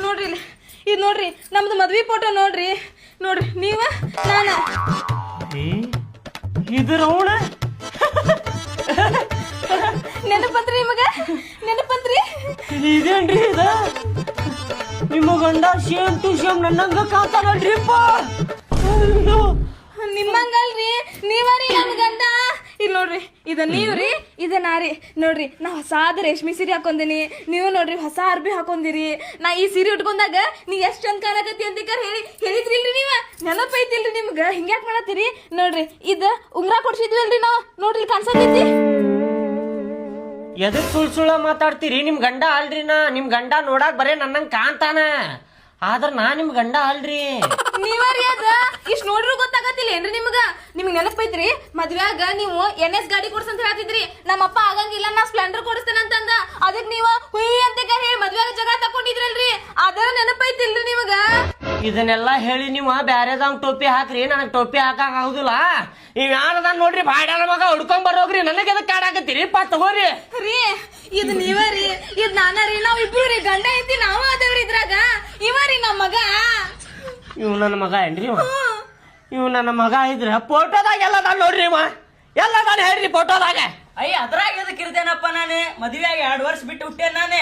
ನೋಡ್ರಿ ಇಲ್ಲಿ ಇದು ನೋಡ್ರಿ ನಮ್ದು ಮದ್ವಿ ಫೋಟೋ ನೋಡ್ರಿ ನೋಡ್ರಿ ನೀವ ನಾನ ಇದ್ರ ಅವಣ ನೆನಪಂತ್ರಿ ನಿಮಗ ನೆನಪಂತ್ರಿ ಇದೇನ್ರಿ ಇದ ನಿಮ್ಮ ಗಂಡ ಸೇಮ್ ಟು ಸೇಮ್ ನನ್ನಂಗ ಕಾತಾನಲ್ರಿಪ್ಪ ನಿಮ್ಮಂಗಲ್ರಿ ನೀವರಿ ನನ್ ಗಂಡ ಇಲ್ಲಿ ನೋಡ್ರಿ ಇದ ನೀವ್ರಿ ಇದ ನಾರಿ ನೋಡ್ರಿ ನಾ ಹೊಸಾದ ರೇಷ್ಮೆ ಸೀರೆ ಹಾಕೊಂದಿನಿ ನೀವು ನೋಡ್ರಿ ಹೊಸ ಅರ್ಬಿ ಹಾಕೊಂದಿರಿ ನಾ ಈ ಸೀರೆ ಉಟ್ಕೊಂಡಾಗ ನೀ ಎಷ್ಟ್ ಚಂದ ಕಾಣಕತ್ತಿ ಅಂತ ಹೇಳಿದ್ರಿಲ್ರಿ ನೀವ ನೆನಪೈತಿಲ್ರಿ ನಿಮ್ಗ ಹಿಂಗ್ಯಾಕ್ ಮಾಡತ್ತೀರಿ ನೋಡ್ರಿ ಇದ ಉಂಗ್ರ ಕೊಡ್ಸಿದ್ವಲ್ರಿ ನಾವ್ ನೋಡ್ರಿ ಕಾಣ್ಸತೈತಿ ಎದಕ್ ಸುಳ್ಳ ಮಾತಾಡ್ತೀರಿ ನಿಮ್ ಗಂಡ ಅಲ್ರಿ ನಾ ನಿಮ್ ಗಂಡ ನೋಡಾಕ್ ಬರೇ ನನ್ನಂಗ್ ಕಾಣ್ತಾನ ಆದ್ರ ನಾ ನಿಮ್ ಗಂಡ ಅಲ್ರಿ ನೀವರಿ ಅದ ಇಷ್ಟ್ ನೋಡ್ರು ಗೊತ್ತಾಗತ್ತಿಲ್ಲ ಏನ್ರಿ ನಿಮ್ಗ್ ನೆನಪೈತ್ರಿ ಮದ್ವ್ಯಾಗ ನೀವು NS ಗಾಡಿ ಕೊಡ್ಸಂತ ಹೇಳ್ತಿದ್ರಿ ನಮ್ಮಪ್ಪ ಆಗಂಗಿಲ್ಲ ನಾ ಸ್ಪ್ಲೆಂಡರ್ ಕೊಡಿಸ್ತೇನೆ ಅಂತಂದ ಅದಕ್ ನೀವ ಹುಯ್ ಅಂತ ಹೇಳಿ ಮದ್ವ್ಯಾಗ ಜಗಳ ತಕೊಂಡಿದ್ರಲ್ರಿ ಅದರ ನೆನಪೈತಿಲ್ರಿ ನಿಮಗ ಇದನ್ನೆಲ್ಲಾ ಹೇಳಿ ನೀವು ಬ್ಯಾರೆದವ್ ಟೋಪಿ ಹಾಕ್ರಿ ನನಗ್ ಟೋಪಿ ಹಾಕಕ್ ಆಗುದಿಲ್ಲ ನೀವ್ ಯಾರದ ನೋಡ್ರಿ ಬಾಡ್ಯಾನ ಮಗ ಹುಡ್ಕೊಂಡ್ ಬರೋಗ್ರಿ ನನಗೆ ಎದಕ್ ಕಾಡಾಕತ್ತೀರಿ ತಗೋರಿ ರೀ ಇದ್ ನೀವರಿ ಇದ್ ನಾನರಿ ನಾವ್ ಇಬ್ರು ರೀ ಗಂಡ ಐತಿ ನಾವ ಅದೇವ್ರಿ ಇದ್ರಾಗ ಇವರಿ ನಮ್ಮ ಮಗ ಇವ್ ನನ್ನ ಮಗ ಏನ್ರಿ ಇವ್ ನನ್ನ ಮಗ ಇದ್ರ ಫೋಟೋದಾಗ ಎಲ್ಲ ನಾನು ನೋಡ್ರಿ ಎಲ್ಲ ನಾನು ಹೇಳ್ರಿ ಫೋಟೋದಾಗ ಅಯ್ಯ ಅದ್ರಾಗ ಎದಕ್ ಇರ್ತೇನಪ್ಪ ನಾನೇ ಮದ್ವೆಯಾಗಿ 2 ವರ್ಷ ಬಿಟ್ಟು ಹುಟ್ಟೆ ನಾನೇ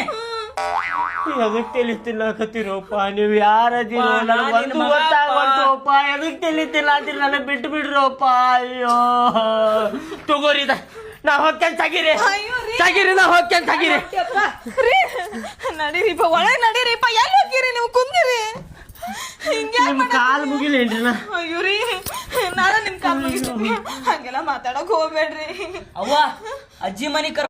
ಎದಕ್ ತಿಳಿತಿಲ್ಲಕತ್ತೀರಪ್ಪ ನೀವ್ ಯಾರದಿರೋ ನನಗೊಂದು ಗೊತ್ತಾಗಲ್ತೋಪ್ಪ ಎದಕ್ ತಿಳಿತಿಲ್ಲ ಅಂತೀರಿ ನನಗ್ ಬಿಟ್ಟು ಬಿಡ್ರಪ್ಪ ಅಯ್ಯೋ ತಗೋರಿ ನಾ ಹೋಗ್ತೇನೆ ತಗಿರಿ ನಾ ಹೋಗ್ತೇನೆ ತಗಿರಿ ನಡೀರಿಪ್ಪ ಒಳಗ್ ನಡೀರಿಪ್ಪ ಎಲ್ಲಿ ಹೋಗಿರಿ ನೀವು ಕುಂದಿರಿ ನಿಮ್ ಕಾಲ್ ಮುಗಿಲೇನ್ರಿ ನಾ ಅಯ್ಯೋ ರೀ ನಾನು ನಿಮ್ ಕಾಲ್ ಮುಗಿಸ್ತೀನಿ ಹಂಗೆಲ್ಲ ಮಾತಾಡಕ್ ಹೋಗ್ಬೇಡ್ರಿ ಅವ್ವ ಅಜ್ಜಿ ಮನಿ